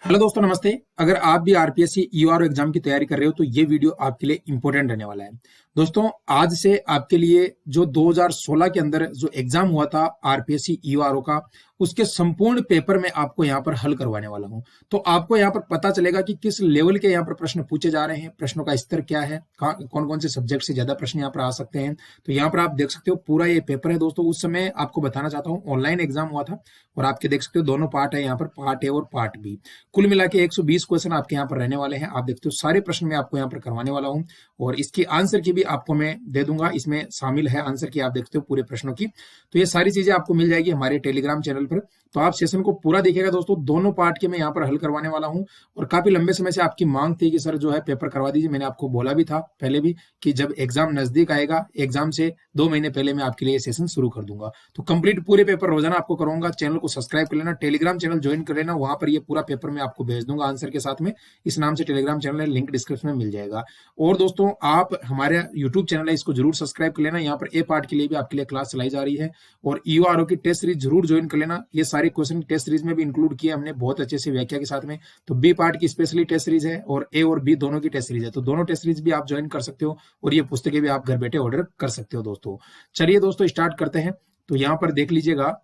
Hello दोस्तों, नमस्ते। अगर आप भी आरपीएससी ईआरओ एग्जाम की तैयारी कर रहे हो तो ये वीडियो आपके लिए इंपॉर्टेंट रहने वाला है। दोस्तों, आज से आपके लिए जो 2016 के अंदर जो एग्जाम हुआ था आरपीएससी ईआरओ का, उसके संपूर्ण पेपर में आपको यहाँ पर हल करवाने वाला हूँ। तो आपको यहाँ पर पता चलेगा कि किस लेवल के यहाँ पर प्रश्न पूछे जा रहे हैं, प्रश्नों का स्तर क्या है, कौन कौन से सब्जेक्ट से ज्यादा प्रश्न यहाँ पर आ सकते हैं। तो यहाँ पर आप देख सकते हो पूरा ये पेपर है दोस्तों। उस समय आपको बताना चाहता हूँ ऑनलाइन एग्जाम हुआ था और आपके देख सकते हो दोनों पार्ट है यहाँ पर, पार्ट ए और पार्ट बी। कुल मिला के 120 क्वेश्चन आपके यहाँ पर रहने वाले हैं। आप देखते हो सारे प्रश्न मैं आपको यहाँ पर करवाने वाला हूँ और इसकी आंसर की भी आपको मैं दे दूंगा। इसमें शामिल है आंसर की, आप देखते हो पूरे प्रश्नों की। तो ये सारी चीजें आपको मिल जाएगी हमारे टेलीग्राम चैनल पर। तो आप सेशन को पूरा देखिएगा दोस्तों। दोनों पार्ट के मैं यहाँ पर हल करवाने वाला हूँ और काफी लंबे समय से आपकी मांग थी कि सर जो है पेपर करवा दीजिए। मैंने आपको बोला भी था पहले भी कि जब एग्जाम नजदीक आएगा, एग्जाम से 2 महीने पहले मैं आपके लिए सेशन शुरू कर दूंगा। तो कंप्लीट पूरे पेपर रोजाना आपको कराऊंगा। चैनल को सब्सक्राइब कर लेना, टेलीग्राम चैनल ज्वाइन कर लेना, वहां पर ये पूरा पेपर मैं आपको भेज दूंगा आंसर के साथ में। इस नाम से टेलीग्राम चैनल है, लिंक डिस्क्रिप्शन में मिल जाएगा। और दोस्तों, आप हमारे यूट्यूब चैनल है, इसको जरूर सब्सक्राइब कर लेना। यहाँ पर ए पार्ट के लिए भी आपके लिए क्लास चलाई जा रही है और ईओआरओ की टेस्ट सीरीज जरूर ज्वाइन कर लेना। ये सारे क्वेश्चन टेस्ट सीरीज में भी इंक्लूड किए हमने बहुत अच्छे से व्याख्या के साथ में। तो बी पार्ट की स्पेशली टेस्ट सीरीज है और ए और बी दोनों की टेस्ट सीरीज है। तो दोनों टेस्ट सीरीज भी आप ज्वाइन कर सकते हो और ये पुस्तकें भी आप घर बैठे ऑर्डर कर सकते हो दोस्तों। चलिए दोस्तों, स्टार्ट करते हैं। तो यहाँ पर देख लीजिएगा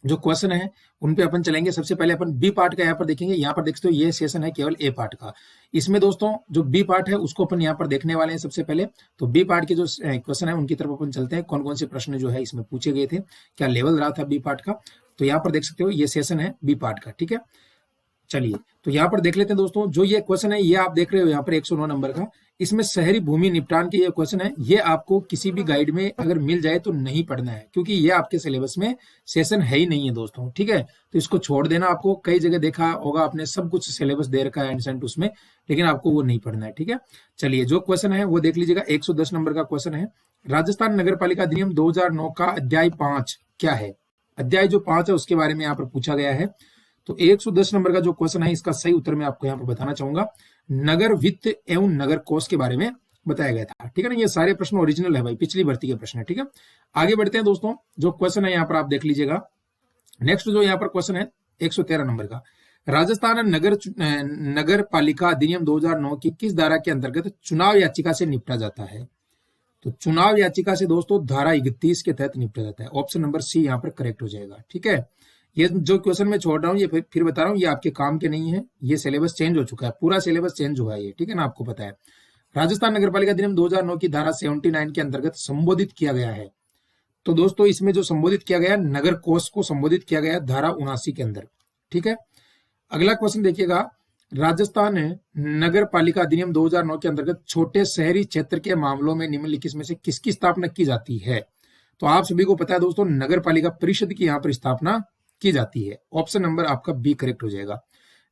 जो क्वेश्चन है उन पे अपन चलेंगे। सबसे पहले अपन बी पार्ट का यहाँ पर देखेंगे। यहाँ पर देखते हो ये सेशन है केवल ए पार्ट का। इसमें दोस्तों जो बी पार्ट है उसको अपन यहाँ पर देखने वाले हैं सबसे पहले। तो बी पार्ट के जो क्वेश्चन है उनकी तरफ अपन चलते हैं। कौन कौन से प्रश्न जो है इसमें पूछे गए थे, क्या लेवल रहा था बी पार्ट का। तो यहाँ पर देख सकते हो ये सेशन है बी पार्ट का, ठीक है। चलिए तो यहाँ पर देख लेते हैं दोस्तों। जो ये क्वेश्चन है ये आप देख रहे हो यहाँ पर 109 नंबर का। इसमें शहरी भूमि निपटान के ये क्वेश्चन है। ये आपको किसी भी गाइड में अगर मिल जाए तो नहीं पढ़ना है, क्योंकि ये आपके सिलेबस में सेशन है ही नहीं है दोस्तों, ठीक है। तो इसको छोड़ देना। आपको कई जगह देखा होगा आपने, सब कुछ सिलेबस दे रखा है एंड उसमें, लेकिन आपको वो नहीं पढ़ना है, ठीक है। चलिए जो क्वेश्चन है वो देख लीजिएगा। 110 नंबर का क्वेश्चन है। राजस्थान नगर पालिका अधिनियम 2009 का अध्याय 5 क्या है। अध्याय जो 5 है उसके बारे में यहाँ पर पूछा गया है। तो 110 नंबर का जो क्वेश्चन है इसका सही उत्तर मैं आपको यहाँ पर बताना चाहूंगा। नगर वित्त एवं नगर कोष के बारे में बताया गया था, ठीक है ना। ये सारे प्रश्न ओरिजिनल है भाई, पिछली भर्ती के प्रश्न है, ठीक है। आगे बढ़ते हैं दोस्तों। जो क्वेश्चन है यहाँ पर आप देख लीजिएगा। नेक्स्ट जो यहाँ पर क्वेश्चन है 113 नंबर का। राजस्थान नगर पालिका अधिनियम 2009 की किस धारा के अंतर्गत चुनाव याचिका से निपटा जाता है। तो चुनाव याचिका से दोस्तों धारा 31 के तहत निपटा जाता है। ऑप्शन नंबर सी यहाँ पर करेक्ट हो जाएगा, ठीक है। ये जो क्वेश्चन मैं छोड़ रहा हूँ ये फिर बता रहा हूँ, ये आपके काम के नहीं है। ये सिलेबस चेंज हो चुका है, पूरा सिलेबस चेंज हुआ है ये, ठीक है ना, आपको पता है। राजस्थान नगरपालिका अधिनियम 2009 की धारा 79 के अंतर्गत संबोधित किया गया है। तो दोस्तों इसमें जो संबोधित किया गया, नगर कोष को संबोधित किया गया धारा 79 के अंदर, ठीक है। अगला क्वेश्चन देखिएगा। राजस्थान नगर पालिका अधिनियम 2009 के अंतर्गत छोटे शहरी क्षेत्र के मामलों में निम्नलिखित में से किसकी स्थापना की जाती है। तो आप सभी को पता है दोस्तों, नगर पालिका परिषद की यहाँ पर स्थापना की जाती है। ऑप्शन नंबर आपका बी करेक्ट हो जाएगा।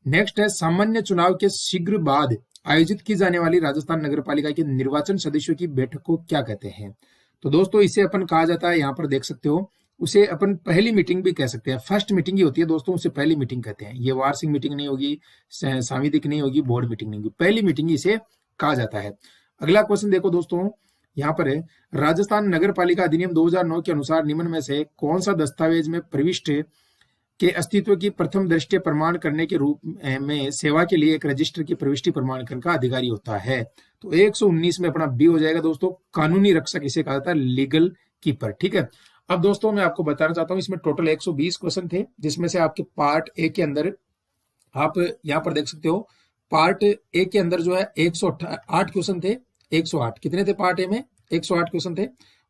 नेक्स्ट है सामान्य चुनाव के शीघ्र बाद आयोजित की जाने वाली राजस्थान नगरपालिका के निर्वाचन सदस्यों की बैठक को क्या कहते हैं। तो दोस्तों इसे अपन कहा जाता है, यहाँ पर देख सकते हो, उसे अपन पहली मीटिंग भी कह सकते हैं। फर्स्ट मीटिंग ही होती है दोस्तों, उसे पहली मीटिंग कहते हैं। ये वार्षिक मीटिंग नहीं होगी, सामितिक नहीं होगी, बोर्ड मीटिंग नहीं होगी, पहली मीटिंग इसे कहा जाता है। अगला क्वेश्चन देखो दोस्तों, यहाँ पर है राजस्थान नगर पालिका अधिनियम 2009 के अनुसार निम्न में से कौन सा दस्तावेज में प्रविष्ट के अस्तित्व की प्रथम दृष्टया प्रमाण करने के रूप में सेवा के लिए एक रजिस्टर की प्रविष्टि प्रमाणीकरण का अधिकारी होता है। तो 119 में अपना बी हो जाएगा दोस्तों। कानूनी रक्षक इसे कहा जाता है, लीगल कीपर, ठीक है। अब दोस्तों मैं आपको बताना चाहता हूँ, इसमें टोटल 120 क्वेश्चन थे, जिसमें से आपके पार्ट ए के अंदर आप यहाँ पर देख सकते हो। पार्ट ए के अंदर जो है 108 क्वेश्चन थे। 108 कितने थे पार्ट ए में, 108 क्वेश्चन थे।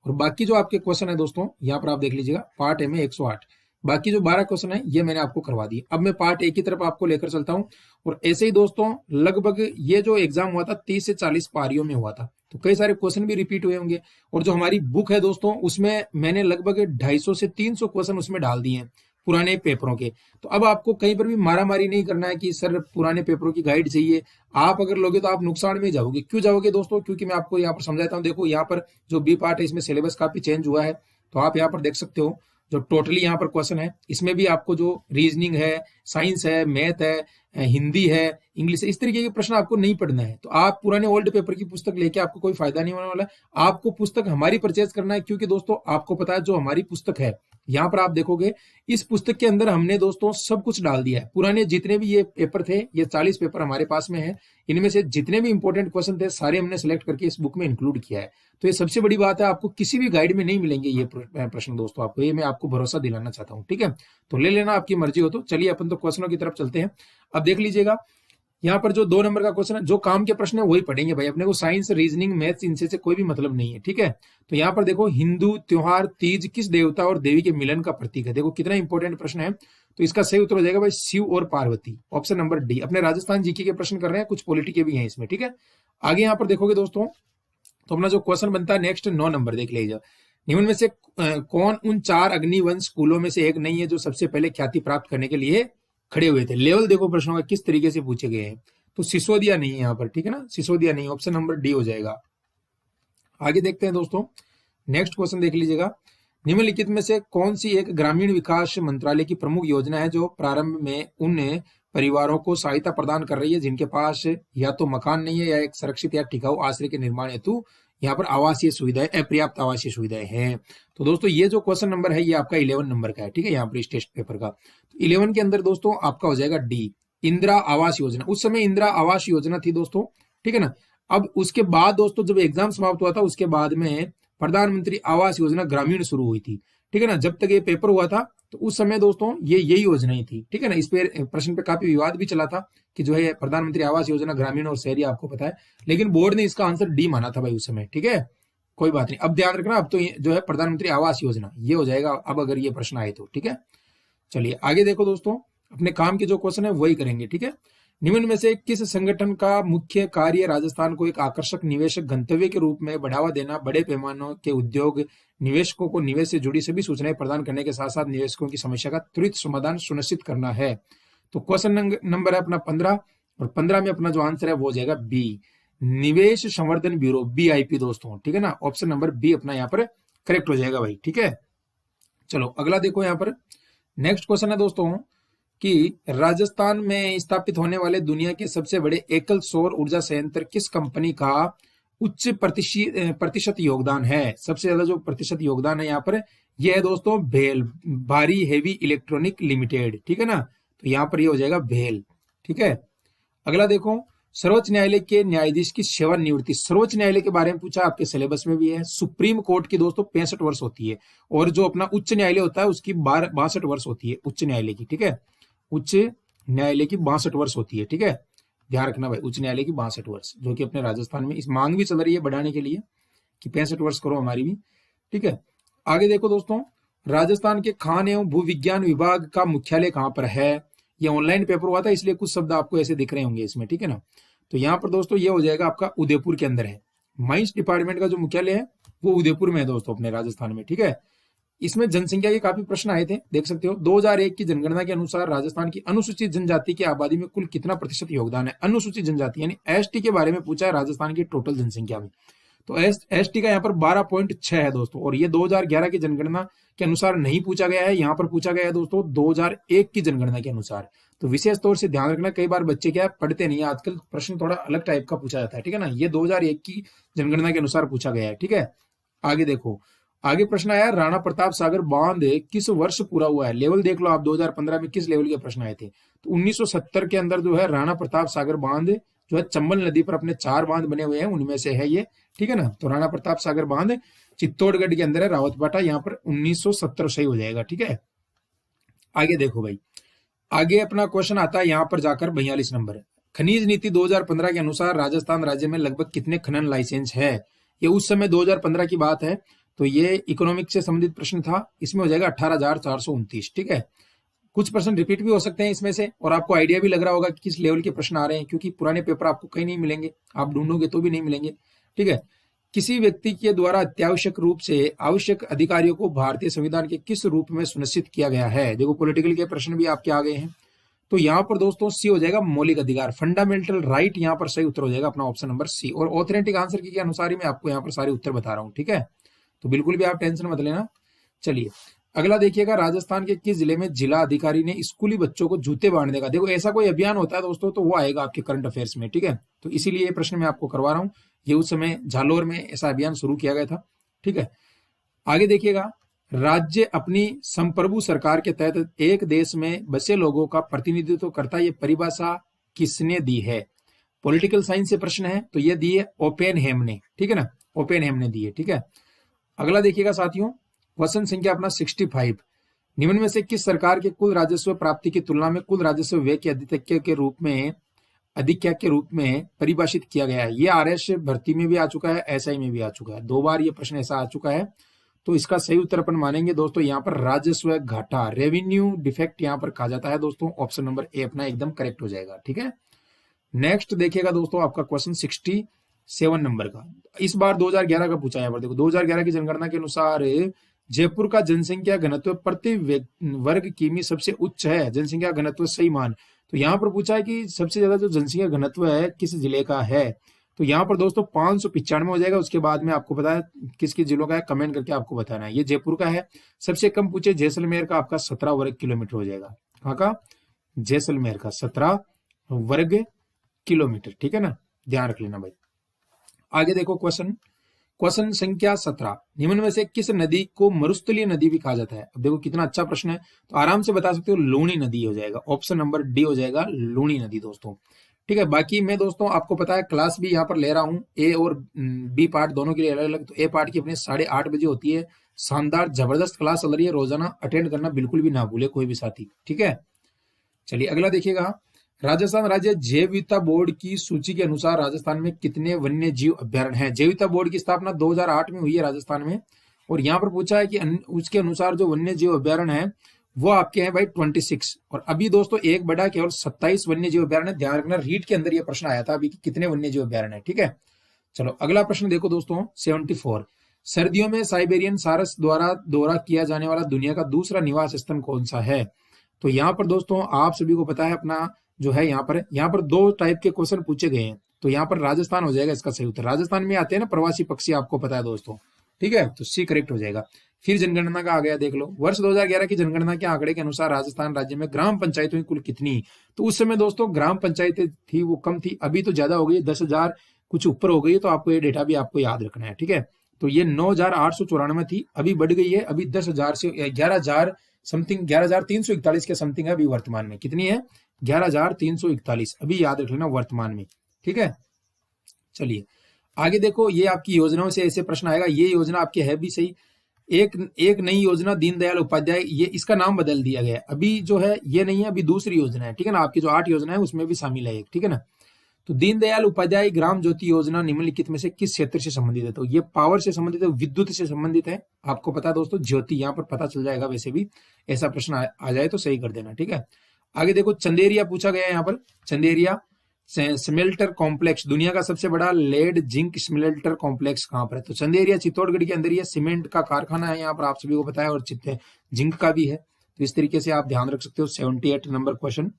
और बाकी जो आपके क्वेश्चन है दोस्तों यहाँ पर आप देख लीजिएगा, पार्ट ए में 108, बाकी जो 12 क्वेश्चन है ये मैंने आपको करवा दिए। अब मैं पार्ट ए की तरफ आपको लेकर चलता हूं। और ऐसे ही दोस्तों लगभग ये जो एग्जाम हुआ था 30 से 40 पारियों में हुआ था, तो कई सारे क्वेश्चन भी रिपीट हुए होंगे। और जो हमारी बुक है दोस्तों उसमें मैंने लगभग 250 से 300 क्वेश्चन उसमें डाल दिए हैं पुराने पेपरों के। तो अब आपको कहीं पर भी मारामारी नहीं करना है कि सर पुराने पेपरों की गाइड चाहिए। आप अगर लोगे तो आप नुकसान में जाओगे। क्यों जाओगे दोस्तों, क्योंकि मैं आपको यहाँ पर समझाता हूँ। देखो यहाँ पर जो बी पार्ट है इसमें सिलेबस काफी चेंज हुआ है। तो आप यहाँ पर देख सकते हो जो टोटली यहाँ पर क्वेश्चन है, इसमें भी आपको जो रीजनिंग है, साइंस है, मैथ है, हिंदी है, इंग्लिश है, इस तरीके के प्रश्न आपको नहीं पढ़ना है। तो आप पुराने ओल्ड पेपर की पुस्तक लेके आपको कोई फायदा नहीं होने वाला है। आपको पुस्तक हमारी परचेज करना है, क्योंकि दोस्तों आपको पता है जो हमारी पुस्तक है, यहाँ पर आप देखोगे इस पुस्तक के अंदर हमने दोस्तों सब कुछ डाल दिया है। पुराने जितने भी ये पेपर थे, ये 40 पेपर हमारे पास में है, इनमें से जितने भी इंपॉर्टेंट क्वेश्चन थे सारे हमने सेलेक्ट करके इस बुक में इंक्लूड किया है। तो ये सबसे बड़ी बात है, आपको किसी भी गाइड में नहीं मिलेंगे ये प्रश्न दोस्तों, आपको ये मैं आपको भरोसा दिलाना चाहता हूँ। ठीक है, तो ले लेना, आपकी मर्जी हो तो। चलिए अपन तो क्वेश्चनों की तरफ चलते हैं। अब देख लीजिएगा यहाँ पर जो 2 नंबर का क्वेश्चन है, जो काम के प्रश्न है वही पढ़ेंगे भाई, अपने को साइंस, रीजनिंग, मैथ्स इनसे से कोई भी मतलब नहीं है। ठीक है, तो यहाँ पर देखो, हिंदू त्योहार तीज किस देवता और देवी के मिलन का प्रतीक है? देखो कितना इंपॉर्टेंट प्रश्न है। तो इसका सही उत्तर हो जाएगा भाई शिव और पार्वती, ऑप्शन नंबर डी। अपने राजस्थान जीके के प्रश्न कर रहे हैं, कुछ पॉलिटी के भी हैं इसमें। ठीक है, आगे यहाँ पर देखोगे दोस्तों, तो अपना जो क्वेश्चन बनता है नेक्स्ट 9 नंबर देख लीजिए। निम्न में से कौन उन 4 अग्निवंश कुलों में से एक नहीं है जो सबसे पहले ख्याति प्राप्त करने के लिए खड़े हुए थे? लेवल देखो प्रश्नों का किस तरीके से पूछे गए हैं। तो सिसोदिया नहीं है यहाँ पर, ठीक है ना, सिसोदिया नहीं, ऑप्शन नंबर डी हो जाएगा। आगे देखते हैं दोस्तों, नेक्स्ट क्वेश्चन देख लीजिएगा। निम्नलिखित में से कौन सी एक ग्रामीण विकास मंत्रालय की प्रमुख योजना है जो प्रारंभ में उन परिवारों को सहायता प्रदान कर रही है जिनके पास या तो मकान नहीं है या एक सुरक्षित या टिकाऊ आश्रय के निर्माण हेतु यहाँ पर आवासीय सुविधाएं, अपर्याप्त आवासीय सुविधाएं हैं? तो दोस्तों ये जो क्वेश्चन नंबर है ये आपका 11 नंबर का है। ठीक है, यहाँ पर इस टेस्ट पेपर का। तो 11 के अंदर दोस्तों आपका हो जाएगा डी, इंदिरा आवास योजना। उस समय इंदिरा आवास योजना थी दोस्तों, ठीक है ना। अब उसके बाद दोस्तों जब एग्जाम समाप्त हुआ था उसके बाद में प्रधानमंत्री आवास योजना ग्रामीण शुरू हुई थी। ठीक है ना, जब तक ये पेपर हुआ था तो उस समय दोस्तों ये यही योजना ही थी। ठीक है ना, इस पे प्रश्न पे काफी विवाद भी चला था कि जो है प्रधानमंत्री आवास योजना ग्रामीण और शहरी, आपको पता है, लेकिन बोर्ड ने इसका आंसर डी माना था भाई उस समय। ठीक है, कोई बात नहीं, अब ध्यान रखना, अब तो जो है प्रधानमंत्री आवास योजना ये हो जाएगा अब अगर ये प्रश्न आए तो। ठीक है, चलिए आगे देखो दोस्तों, अपने काम के जो क्वेश्चन है वही करेंगे। ठीक है, निम्न में से किस संगठन का मुख्य कार्य राजस्थान को एक आकर्षक निवेशक गंतव्य के रूप में बढ़ावा देना, बड़े पैमाने के उद्योग निवेशकों को निवेश से जुड़ी सभी सूचनाएं प्रदान करने के साथ साथ निवेशकों की समस्या का त्वरित समाधान सुनिश्चित करना है? तो क्वेश्चन नंबर है अपना 15, और 15 में अपना जो आंसर है वो हो जाएगा बी, निवेश संवर्धन ब्यूरो, BIP दोस्तों। ठीक है ना, ऑप्शन नंबर बी अपना यहाँ पर करेक्ट हो जाएगा भाई। ठीक है, चलो अगला देखो, यहाँ पर नेक्स्ट क्वेश्चन है दोस्तों कि राजस्थान में स्थापित होने वाले दुनिया के सबसे बड़े एकल सौर ऊर्जा संयंत्र किस कंपनी का उच्च प्रतिशत योगदान है? सबसे ज्यादा जो प्रतिशत योगदान है यहाँ पर यह है दोस्तों भेल, भारी हेवी इलेक्ट्रॉनिक लिमिटेड। ठीक है ना, तो यहाँ पर ये हो जाएगा भेल। ठीक है, अगला देखो, सर्वोच्च न्यायालय के न्यायाधीश की सेवानिवृत्ति, सर्वोच्च न्यायालय के बारे में पूछा, आपके सिलेबस में भी है। सुप्रीम कोर्ट की दोस्तों 65 वर्ष होती है, और जो अपना उच्च न्यायालय होता है उसकी 62 वर्ष होती है, उच्च न्यायालय की। ठीक है, उच्च न्यायालय की 62 वर्ष होती है। ठीक है, ध्यान रखना भाई, उच्च न्यायालय की 62 वर्ष, जो कि अपने राजस्थान में इस मांग भी चल रही है बढ़ाने के लिए कि 65 वर्ष करो हमारी भी। ठीक है, आगे देखो दोस्तों, राजस्थान के खान एवं भूविज्ञान विभाग का मुख्यालय कहाँ पर है? ये ऑनलाइन पेपर हुआ था इसलिए कुछ शब्द आपको ऐसे दिख रहे होंगे इसमें। ठीक है ना, तो यहाँ पर दोस्तों ये हो जाएगा आपका उदयपुर के अंदर है। माइंस डिपार्टमेंट का जो मुख्यालय है वो उदयपुर में है दोस्तों, अपने राजस्थान में। ठीक है, इसमें जनसंख्या के काफी प्रश्न आए थे, देख सकते हो। 2001 की जनगणना के अनुसार राजस्थान की अनुसूचित जनजाति की आबादी में कुल कितना प्रतिशत योगदान है? अनुसूचित जनजाति यानी ST के बारे में पूछा है राजस्थान की टोटल जनसंख्या में। तो ST का यहाँ पर 12.6 है दोस्तों, और ये 2011 की जनगणना के अनुसार नहीं पूछा गया है, यहाँ पर पूछा गया है दोस्तों 2001 की जनगणना के अनुसार। तो विशेष तौर से ध्यान रखना, कई बार बच्चे क्या पढ़ते नहीं है, आजकल प्रश्न थोड़ा अलग टाइप का पूछा जाता है। ठीक है ना, ये 2001 की जनगणना के अनुसार पूछा गया है। ठीक है, आगे देखो, आगे प्रश्न आया, राणा प्रताप सागर बांध किस वर्ष पूरा हुआ है? लेवल देख लो आप, 2015 में किस लेवल के प्रश्न आए थे? तो 1970 के अंदर जो है राणा प्रताप सागर बांध जो है चंबल नदी पर अपने 4 बांध बने हुए हैं, उनमें से है ये। ठीक है ना, तो राणा प्रताप सागर बांध चित्तौड़गढ़ के अंदर है, रावतबाटा, यहाँ पर 1970 सही हो जाएगा। ठीक है, आगे देखो भाई, आगे अपना क्वेश्चन आता है यहाँ पर जाकर 42 नंबर, खनिज नीति 2015 के अनुसार राजस्थान राज्य में लगभग कितने खनन लाइसेंस है? ये उस समय 2015 की बात है, तो ये इकोनॉमिक से संबंधित प्रश्न था, इसमें हो जाएगा 18,429। ठीक है, कुछ प्रश्न रिपीट भी हो सकते हैं इसमें से, और आपको आइडिया भी लग रहा होगा कि किस लेवल के प्रश्न आ रहे हैं, क्योंकि पुराने पेपर आपको कहीं नहीं मिलेंगे, आप ढूंढोगे तो भी नहीं मिलेंगे। ठीक है, किसी व्यक्ति के द्वारा अत्यावश्यक रूप से आवश्यक अधिकारियों को भारतीय संविधान के किस रूप में सुनिश्चित किया गया है? देखो पॉलिटिकल के प्रश्न भी आपके आ गए हैं, तो यहाँ पर दोस्तों सी हो जाएगा मौलिक अधिकार, फंडामेंटल राइट, यहाँ पर सही उत्तर हो जाएगा अपना ऑप्शन नंबर सी। और ऑथेंटिक आंसर के अनुसार ही मैं आपको यहाँ पर सारे उत्तर बता रहा हूँ। ठीक है, तो बिल्कुल भी आप टेंशन मत लेना। चलिए अगला देखिएगा, राजस्थान के किस जिले में जिला अधिकारी ने स्कूली बच्चों को जूते बांटने का, देखो ऐसा कोई अभियान होता है दोस्तों तो वो आएगा आपके करंट अफेयर्स में, ठीक है। तो इसीलिए ये प्रश्न मैं आपको करवा रहा हूँ, ये उस समय जालोर में ऐसा अभियान शुरू किया गया था, ठीक है। आगे देखिएगा, राज्य अपनी संप्रभु सरकार के तहत एक देश में बसे लोगों का प्रतिनिधित्व करता है, ये परिभाषा किसने दी है? पॉलिटिकल साइंस से प्रश्न है, तो ये दी है ओपेनहेम ने, ठीक है ना, ओपेनहेम ने दी है, ठीक है। अगला देखिएगा साथियों, क्वेश्चन संख्या अपना 65, निम्न में से किस सरकार के कुल राजस्व प्राप्ति की तुलना में कुल राजस्व व्यय के अधिक्य के रूप में परिभाषित किया गया है? ये आरएस भर्ती में भी आ चुका है, एसआई में भी आ चुका है, 2 बार ये प्रश्न ऐसा आ चुका है। तो इसका सही उत्तर अपन मानेंगे दोस्तों यहाँ पर राजस्व घाटा, रेवेन्यू डिफेक्ट यहाँ पर कहा जाता है दोस्तों। ऑप्शन नंबर ए अपना एकदम करेक्ट हो जाएगा, ठीक है। नेक्स्ट देखिएगा दोस्तों, आपका क्वेश्चन 67 नंबर का, इस बार 2011 का पूछा है। यहाँ पर देखो 2011 की जनगणना के अनुसार जयपुर का जनसंख्या घनत्व प्रति वर्ग किमी सबसे उच्च है, जनसंख्या घनत्व सही मान। तो यहाँ पर पूछा है कि सबसे ज्यादा जो जनसंख्या घनत्व है किस जिले का है, तो यहाँ पर दोस्तों 595 हो जाएगा। उसके बाद में आपको पता है किस किस जिलों का है, कमेंट करके आपको बताना है। ये जयपुर का है। सबसे कम पूछे जैसलमेर का, आपका 17 वर्ग किलोमीटर हो जाएगा। कहाँ का? जैसलमेर का 17 वर्ग किलोमीटर, ठीक है ना, ध्यान रख लेना भाई। आगे देखो क्वेश्चन संख्या 17, निम्न में से किस नदी को मरुस्थलीय नदी भी कहा जाता है? अब देखो कितना अच्छा प्रश्न है, तो आराम से बता सकते हो, लूणी नदी हो जाएगा। ऑप्शन नंबर डी हो जाएगा, लूणी नदी दोस्तों, ठीक है। बाकी मैं दोस्तों आपको पता है क्लास भी यहाँ पर ले रहा हूँ, ए और बी पार्ट दोनों के लिए अलग अलग। तो ए पार्ट की अपने 8:30 बजे होती है, शानदार जबरदस्त क्लास चल रही है, रोजाना अटेंड करना बिल्कुल भी ना भूले कोई भी साथी, ठीक है। चलिए अगला देखिएगा, राजस्थान राज्य जैव विविधता बोर्ड की सूची के अनुसार राजस्थान में कितने वन्य जीव अभ्यारण्य हैं? जैव विविधता बोर्ड की स्थापना 2008 में हुई है राजस्थान में, और यहाँ पर पूछा है कि उसके अनुसार जो वन्य जीव अभ्यारण्य है वो आपके हैं भाई 26, और अभी दोस्तों एक बढ़ा केवल 27 वन्य जीव अभ्यारण्य। ध्यान रखना, रीट के अंदर ये प्रश्न आया था अभी कि कितने वन्य जीव अभ्यारण्य है, ठीक है। चलो अगला प्रश्न देखो दोस्तों 74, सर्दियों में साइबेरियन सारस द्वारा दौरा किया जाने वाला दुनिया का दूसरा निवास स्थान कौन सा है? तो यहाँ पर दोस्तों आप सभी को पता है अपना जो है यहाँ पर 2 टाइप के क्वेश्चन पूछे गए हैं, तो यहाँ पर राजस्थान हो जाएगा इसका सही उत्तर। राजस्थान में आते हैं ना प्रवासी पक्षी, आपको पता है दोस्तों, ठीक है, तो सी करेक्ट हो जाएगा। फिर जनगणना का आ गया, देख लो, वर्ष 2011 की जनगणना के आंकड़े के अनुसार राजस्थान राज्य में ग्राम पंचायतों की कुल कितनी? तो उस समय दोस्तों ग्राम पंचायतें थी वो कम थी, अभी तो ज्यादा हो गई, 10,000 कुछ ऊपर हो गई है। तो आपको ये डेटा भी आपको याद रखना है, ठीक है। तो ये 9,894 थी, अभी बढ़ गई है, अभी 10,000 से 11,000 समथिंग, 11,341 के समथिंग है अभी वर्तमान में। कितनी है? 11,341, अभी याद रख लेना वर्तमान में, ठीक है। चलिए आगे देखो, ये आपकी योजनाओं से ऐसे प्रश्न आएगा, ये योजना आपकी है भी सही। एक नई योजना दीनदयाल उपाध्याय, ये इसका नाम बदल दिया गया है, अभी जो है ये नहीं है, अभी दूसरी योजना है, ठीक है ना। आपकी जो 8 योजना है उसमें भी शामिल है एक, ठीक है ना। तो दीनदयाल उपाध्याय ग्राम ज्योति योजना निम्नलिखित में से किस क्षेत्र से संबंधित है? तो ये पावर से संबंधित है, विद्युत से संबंधित है। आपको पता है दोस्तों, ज्योति यहाँ पर पता चल जाएगा, वैसे भी ऐसा प्रश्न आ जाए तो सही कर देना, ठीक है। आगे देखो, चंदेरिया पूछा गया है यहाँ पर, चंदेरिया स्मेल्टर कॉम्प्लेक्स, दुनिया का सबसे बड़ा लेड जिंक स्मेल्टर कॉम्प्लेक्स कहां पर है? तो चंदेरिया चित्तौड़गढ़ के अंदर ये सीमेंट का कारखाना है, यहाँ पर आप सभी को पता है, और जिंक का भी है। तो इस तरीके से आप ध्यान रख सकते हो। 78 नंबर क्वेश्चन।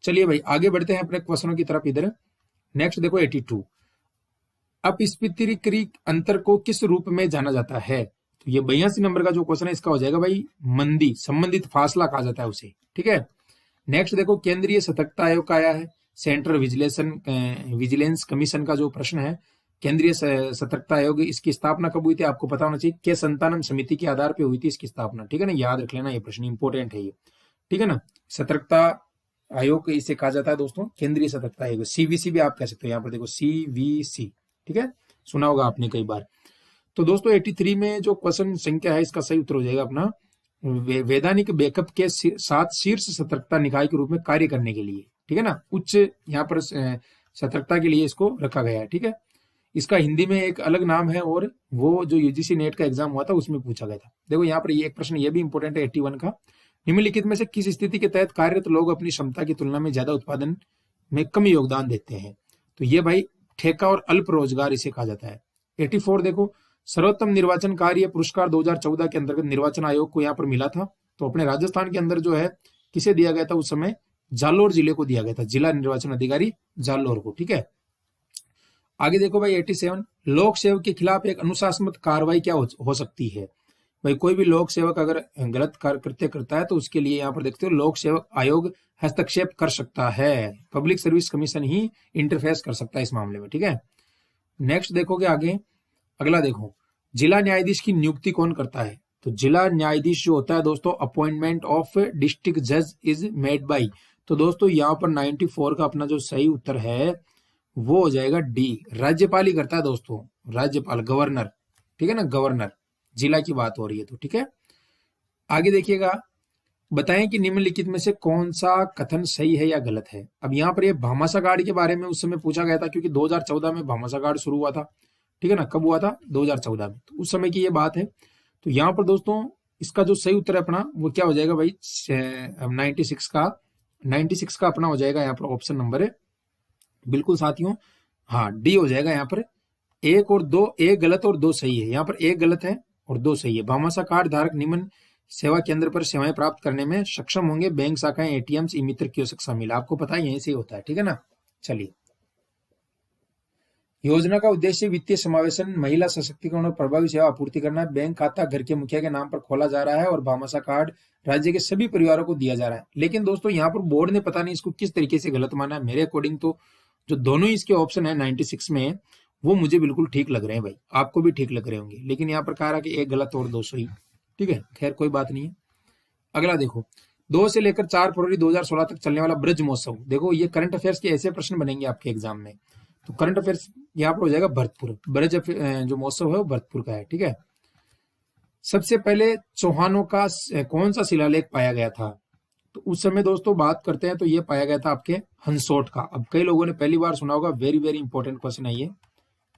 चलिए भाई आगे बढ़ते हैं अपने क्वेश्चनों की तरफ। इधर नेक्स्ट देखो 82, अपस्फीतीकरण अंतर को किस रूप में जाना जाता है? तो ये 82 नंबर का जो क्वेश्चन है इसका हो जाएगा भाई मंदी, संबंधित फासला कहा जाता है उसे, ठीक है। नेक्स्ट देखो, केंद्रीय सतर्कता आयोग का आया है, सेंट्रल विजिलेंस कमीशन का जो प्रश्न है, केंद्रीय सतर्कता आयोग, इसकी स्थापना कब हुई थी? आपको पता होना चाहिए, के संतानम समिति के आधार पर हुई थी इसकी स्थापना, ठीक है ना, याद रख लेना, ये प्रश्न इंपॉर्टेंट है ये, ठीक है ना। सतर्कता आयोग इसे कहा जाता है दोस्तों, केंद्रीय सतर्कता आयोग, सीवीसी भी आप कह सकते हो। यहाँ पर देखो सीवीसी, ठीक है, सुना होगा आपने कई बार। तो दोस्तों 83 में जो क्वेश्चन संख्या है इसका सही उत्तर हो जाएगा अपना वैधानिक बैकअप के साथ शीर्ष सतर्कता निकाय के रूप में कार्य करने के लिए, ठीक है ना, उच्च यहाँ पर सतर्कता के लिए इसको रखा गया है, ठीक है। इसका हिंदी में एक अलग नाम है, और वो जो यूजीसी नेट का एग्जाम हुआ था उसमें पूछा गया था। देखो यहाँ पर ये एक प्रश्न ये भी इंपॉर्टेंट है 81 का, निम्नलिखित में से किस स्थिति के तहत कार्यरत लोग अपनी क्षमता की तुलना में ज्यादा उत्पादन में कम योगदान देते हैं? तो ये भाई ठेका और अल्प रोजगार इसे कहा जाता है। 84 देखो, सर्वोत्तम निर्वाचन कार्य पुरस्कार 2014 के अंतर्गत निर्वाचन आयोग को यहाँ पर मिला था। तो अपने राजस्थान के अंदर जो है किसे दिया गया था? उस समय जालोर जिले को दिया गया था, जिला निर्वाचन अधिकारी जालोर को, ठीक है। आगे देखो भाई 87, लोक सेवक के खिलाफ एक अनुशासनात्मक कार्रवाई क्या हो सकती है? भाई कोई भी लोक सेवक अगर गलत कार्य कृत्य करता है तो उसके लिए यहाँ पर देखते हो लोक सेवक आयोग हस्तक्षेप कर सकता है, पब्लिक सर्विस कमीशन ही इंटरफेस कर सकता है इस मामले में, ठीक है। नेक्स्ट देखोगे आगे, अगला देखो, जिला न्यायाधीश की नियुक्ति कौन करता है? तो जिला न्यायाधीश जो होता है दोस्तों, अपॉइंटमेंट ऑफ डिस्ट्रिक्ट जज इज मेड बाई। तो दोस्तों यहाँ पर 94 का अपना जो सही उत्तर है वो हो जाएगा डी, राज्यपाल ही करता है दोस्तों, राज्यपाल, गवर्नर, ठीक है ना, गवर्नर, जिला की बात हो रही है तो, ठीक है। आगे देखिएगा, बताएं कि निम्नलिखित में से कौन सा कथन सही है या गलत है। अब यहाँ पर ये भामाशाह गाड़ के बारे में उस समय पूछा गया था, क्योंकि 2014 में भामाशाह गाड़ शुरू हुआ था, ठीक है ना, कब हुआ था? 2014 में, तो उस समय की ये बात है। तो यहाँ पर दोस्तों इसका जो सही उत्तर है अपना वो क्या हो जाएगा भाई, 96 का अपना हो जाएगा यहाँ पर ऑप्शन नंबर है, बिल्कुल साथियों, हाँ डी हो जाएगा यहाँ पर। एक और दो, एक गलत और दो सही है, यहाँ पर एक गलत है और दो सही है। भामाशाह कार्ड धारक निम्न सेवा केंद्र पर सेवाएं प्राप्त करने में सक्षम होंगे, बैंक शाखाएं, एटीएम्स, ई मित्र कियोस्क शामिल, आपको पता है यहीं से होता है, ठीक है ना। चलिए, योजना का उद्देश्य वित्तीय समावेशन, महिला सशक्तिकरण और प्रभावी सेवा आपूर्ति करना है। बैंक खाता घर के मुखिया के नाम पर खोला जा रहा है और भामाशाह कार्ड राज्य के सभी परिवारों को दिया जा रहा है। लेकिन दोस्तों यहाँ पर बोर्ड ने पता नहीं इसको किस तरीके से गलत माना है। मेरे अकॉर्डिंग तो जो दोनों इसके ऑप्शन है 96 में, वो मुझे बिल्कुल ठीक लग रहे हैं भाई, आपको भी ठीक लग रहे होंगे। लेकिन यहाँ पर कह रहा कि एक गलत और दो सही, ठीक है, खैर कोई बात नहीं है। अगला देखो, 2 से लेकर 4 फरवरी 2016 तक चलने वाला ब्रज महोत्सव। देखो ये करंट अफेयर्स के ऐसे प्रश्न बनेंगे आपके एग्जाम में, तो करंट अफेयर्स यहाँ पर हो जाएगा भरतपुर, ब्रज जो महोत्सव है वो भरतपुर का है, ठीक है। सबसे पहले चौहानों का कौन सा शिलालेख पाया गया था? तो उस समय दोस्तों बात करते हैं तो ये पाया गया था आपके हंसोट का। अब कई लोगों ने पहली बार सुना होगा, वेरी वेरी इंपॉर्टेंट क्वेश्चन है ये,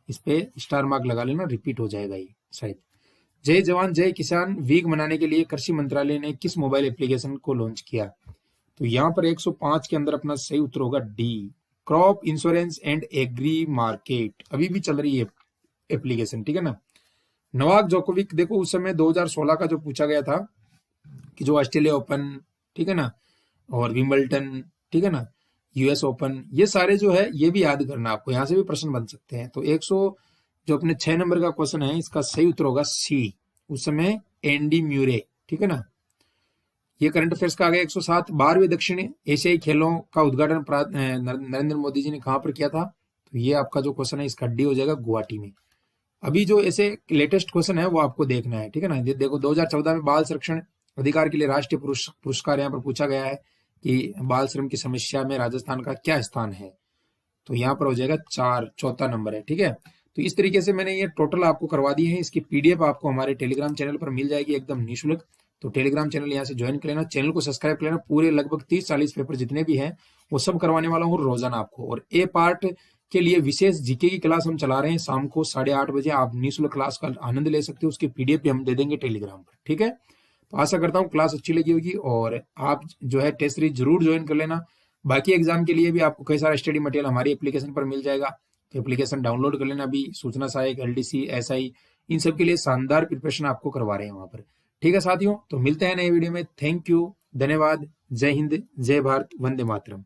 इस पे स्टार मार्क लगा लेना, रिपीट हो जाएगा ये शायद। जय जवान जय किसान वीक मनाने के लिए कृषि मंत्रालय ने किस मोबाइल एप्लीकेशन को लॉन्च किया? तो यहाँ पर 105 के अंदर अपना सही उत्तर होगा D, crop insurance and agri market, अभी भी चल रही है एप्लीकेशन, ठीक है ना। नोवाक जोकोविक, देखो उस समय 2016 का जो पूछा गया था कि जो ऑस्ट्रेलिया ओपन, ठीक है ना, और विंबलटन, ठीक है ना, यूएस ओपन, ये सारे जो है ये भी याद करना आपको, यहाँ से भी प्रश्न बन सकते हैं। तो 100 जो अपने 6 नंबर का क्वेश्चन है, इसका सही उत्तर होगा सी, उस समय एंडी म्यूरे, ठीक है ना। ये करंट अफेयर्स का आ गया 107, 12वें दक्षिण एशियाई खेलों का उद्घाटन नरेंद्र मोदी जी ने कहां पर किया था? तो ये आपका जो क्वेश्चन है इसका डी हो जाएगा, गुवाहाटी में। अभी जो ऐसे लेटेस्ट क्वेश्चन है वो आपको देखना है, ठीक है ना। देखो 2014 में बाल संरक्षण अधिकार के लिए राष्ट्रीय पुरस्कार यहाँ पर पूछा गया है कि बाल श्रम की समस्या में राजस्थान का क्या स्थान है? तो यहाँ पर हो जाएगा 4, चौथा नंबर है, ठीक है। तो इस तरीके से मैंने ये टोटल आपको करवा दी है। इसकी पीडीएफ आपको हमारे टेलीग्राम चैनल पर मिल जाएगी एकदम निःशुल्क। तो टेलीग्राम चैनल यहाँ से ज्वाइन कर लेना, चैनल को सब्सक्राइब कर लेना। पूरे लगभग 30-40 पेपर जितने भी हैं वो सब करवाने वाला हूँ रोजाना आपको। और ए पार्ट के लिए विशेष जीके की क्लास हम चला रहे हैं शाम को 8:30 बजे, आप निःशुल्क क्लास का आनंद ले सकते हो। उसकी पीडीएफ भी हम दे देंगे टेलीग्राम पर, ठीक है। तो आशा करता हूँ क्लास अच्छी लगी होगी और आप जो है टेस्ट सीरीज जरूर ज्वाइन कर लेना। बाकी एग्जाम के लिए भी आपको कई सारा स्टडी मटेरियल हमारी एप्लीकेशन पर मिल जाएगा, तो एप्लीकेशन डाउनलोड कर लेना। अभी सूचना सहायक, एलडीसी, एसआई, इन सब के लिए शानदार प्रिपरेशन आपको करवा रहे हैं वहां पर, ठीक है साथियों। तो मिलते हैं नए वीडियो में, थैंक यू, धन्यवाद, जय हिंद, जय भारत, वंदे मातरम।